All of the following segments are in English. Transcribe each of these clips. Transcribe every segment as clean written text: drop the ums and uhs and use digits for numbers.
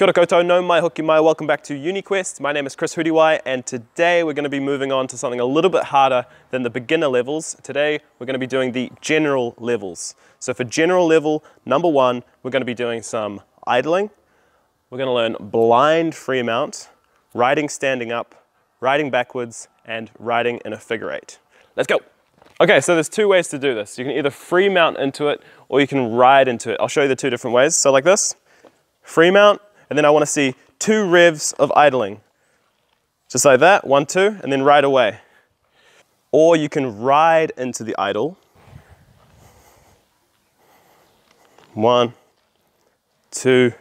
Kia ora koutou, no mai hoki mai, welcome back to UniQuest. My name is Huriwai, and today we're going to be moving on to something a little bit harder than the beginner levels. Today we're going to be doing the general levels. So for general level number 1, we're going to be doing some idling. We're going to learn blind freemount, riding standing up, riding backwards, and riding in a figure 8. Let's go. Okay, so there's two ways to do this. You can either freemount into it or you can ride into it. I'll show you the two different ways. So like this, freemount. And then I want to see 2 revs of idling. Just like that, 1, 2, and then ride away. Or you can ride into the idle. 1, 2.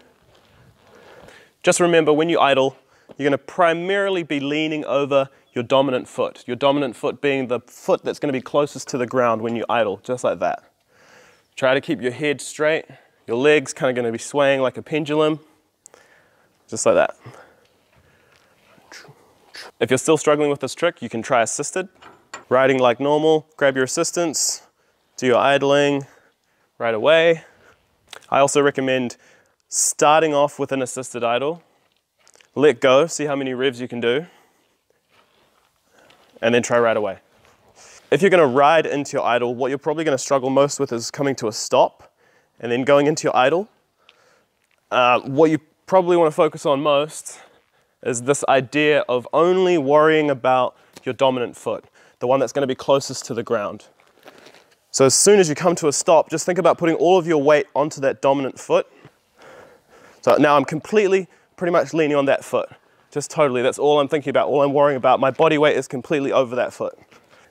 Just remember, when you idle, you're going to primarily be leaning over your dominant foot. Your dominant foot being the foot that's going to be closest to the ground when you idle, just like that. Try to keep your head straight. Your legs kind of going to be swaying like a pendulum. Just like that. If you're still struggling with this trick, you can try assisted. Riding like normal, grab your assistance, do your idling, ride away. I also recommend starting off with an assisted idle. Let go, see how many revs you can do, and then try right away. If you're going to ride into your idle, what you're probably going to struggle most with is coming to a stop and then going into your idle. What you probably want to focus on most is this idea of only worrying about your dominant foot, the one that's going to be closest to the ground. So as soon as you come to a stop, just think about putting all of your weight onto that dominant foot. So now I'm pretty much leaning on that foot. Just totally, that's all I'm thinking about, all I'm worrying about. My body weight is completely over that foot.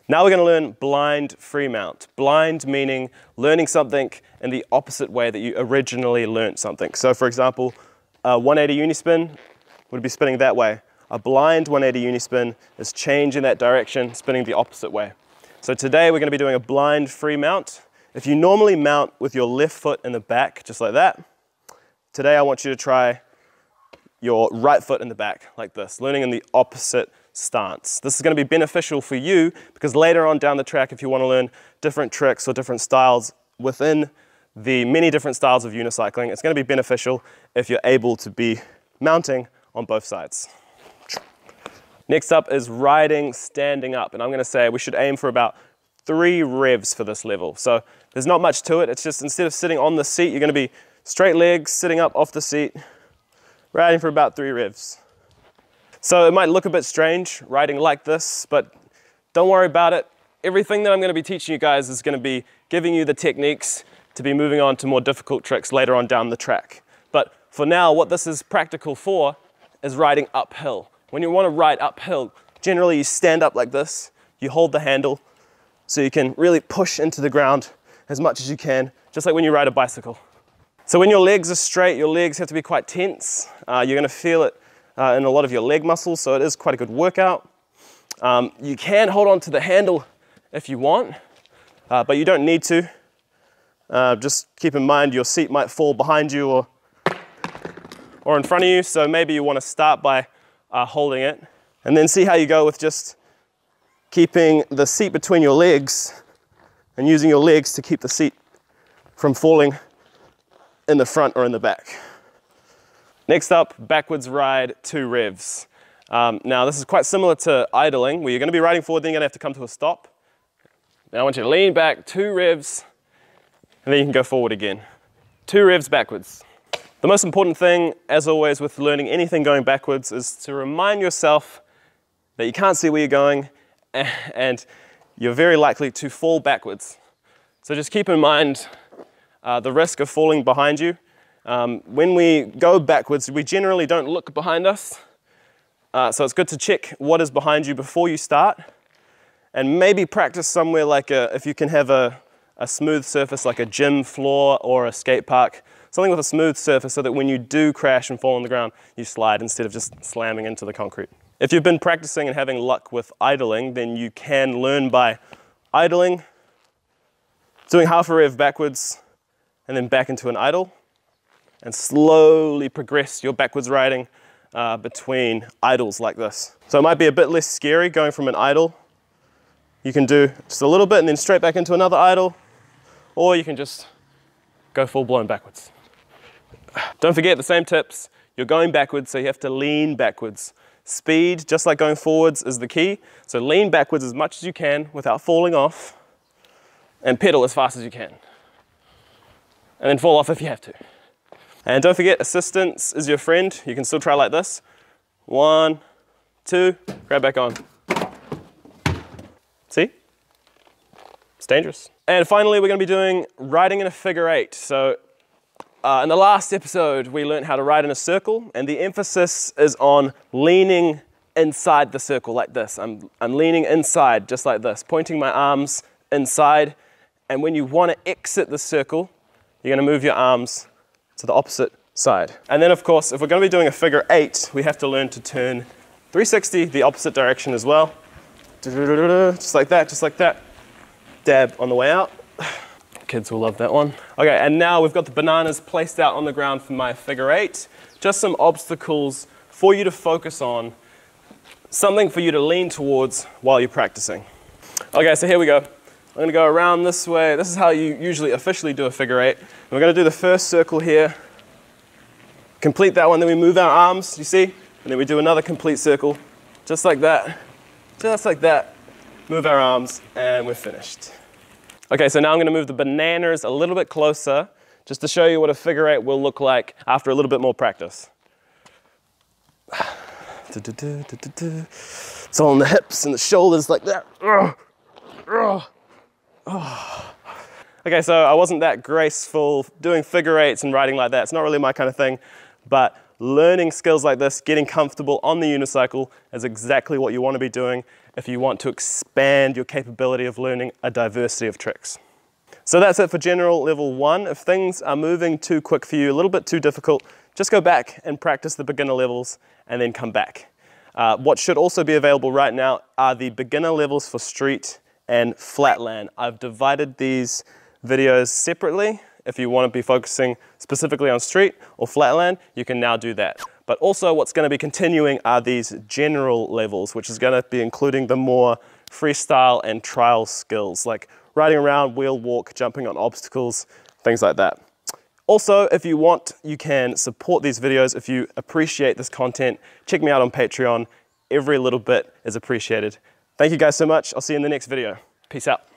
Now we're going to learn blind freemount. Blind meaning learning something in the opposite way that you originally learned something. So for example, a 180 unispin would be spinning that way. A blind 180 unispin is changing that direction, spinning the opposite way. So today we're going to be doing a blind free mount. If you normally mount with your left foot in the back, just like that, today I want you to try your right foot in the back, like this, learning in the opposite stance. This is going to be beneficial for you because later on down the track, if you want to learn different tricks or different styles within the many different styles of unicycling, it's going to be beneficial if you're able to be mounting on both sides. Next up is riding standing up, and I'm going to say we should aim for about 3 revs for this level. So there's not much to it. It's just instead of sitting on the seat, you're going to be straight legs, sitting up off the seat, riding for about 3 revs. So it might look a bit strange riding like this, but don't worry about it. Everything that I'm going to be teaching you guys is going to be giving you the techniques to be moving on to more difficult tricks later on down the track. But for now, what this is practical for is riding uphill. When you want to ride uphill, generally you stand up like this, you hold the handle so you can really push into the ground as much as you can, just like when you ride a bicycle. So when your legs are straight, your legs have to be quite tense. You're going to feel it in a lot of your leg muscles, so it is quite a good workout. You can hold on to the handle if you want, but you don't need to. Just keep in mind your seat might fall behind you or in front of you, so maybe you want to start by holding it and then see how you go with just keeping the seat between your legs and using your legs to keep the seat from falling in the front or in the back. Next up, backwards ride 2 revs. Now this is quite similar to idling, where you're going to be riding forward, then you're going to have to come to a stop. Now I want you to lean back 2 revs, and then you can go forward again. 2 revs backwards. The most important thing, as always, with learning anything going backwards is to remind yourself that you can't see where you're going and you're very likely to fall backwards. So just keep in mind the risk of falling behind you. When we go backwards, we generally don't look behind us. So it's good to check what is behind you before you start, and maybe practice somewhere like if you can have a smooth surface like a gym floor or a skate park, something with a smooth surface so that when you do crash and fall on the ground, you slide instead of just slamming into the concrete. If you've been practicing and having luck with idling, then you can learn by idling, doing half a rev backwards, and then back into an idle, and slowly progress your backwards riding between idles like this. So it might be a bit less scary going from an idle. You can do just a little bit and then straight back into another idle, or you can just go full blown backwards. Don't forget the same tips. You're going backwards, so you have to lean backwards. Speed, just like going forwards, is the key. So lean backwards as much as you can without falling off, and pedal as fast as you can. And then fall off if you have to. And don't forget, assistance is your friend. You can still try like this. 1, 2, grab back on. See? It's dangerous. And finally, we're gonna be doing riding in a figure 8. So in the last episode, we learned how to ride in a circle, and the emphasis is on leaning inside the circle like this. I'm leaning inside just like this, pointing my arms inside. And when you want to exit the circle, you're going to move your arms to the opposite side. And then of course, if we're going to be doing a figure 8, we have to learn to turn 360 the opposite direction as well. Just like that, just like that. Dab on the way out. Kids will love that one. Okay, and now we've got the bananas placed out on the ground for my figure 8. Just some obstacles for you to focus on. Something for you to lean towards while you're practicing. Okay, so here we go. I'm gonna go around this way. This is how you usually officially do a figure 8. And we're gonna do the first circle here. Complete that one, then we move our arms, you see? And then we do another complete circle, just like that. Just like that. Move our arms, and we're finished. Okay, so now I'm going to move the bananas a little bit closer, just to show you what a figure 8 will look like after a little bit more practice. It's all on the hips and the shoulders like that. Okay, so I wasn't that graceful doing figure 8s and riding like that. It's not really my kind of thing, but learning skills like this, getting comfortable on the unicycle is exactly what you want to be doing if you want to expand your capability of learning a diversity of tricks. So that's it for general level 1. If things are moving too quick for you, a little bit too difficult, just go back and practice the beginner levels and then come back. What should also be available right now are the beginner levels for street and flatland. I've divided these videos separately. If you want to be focusing specifically on street or flatland, you can now do that. But also what's going to be continuing are these general levels, which is going to be including the more freestyle and trial skills, like riding around, wheel walk, jumping on obstacles, things like that. Also, if you want, you can support these videos. If you appreciate this content, check me out on Patreon. Every little bit is appreciated. Thank you guys so much. I'll see you in the next video. Peace out.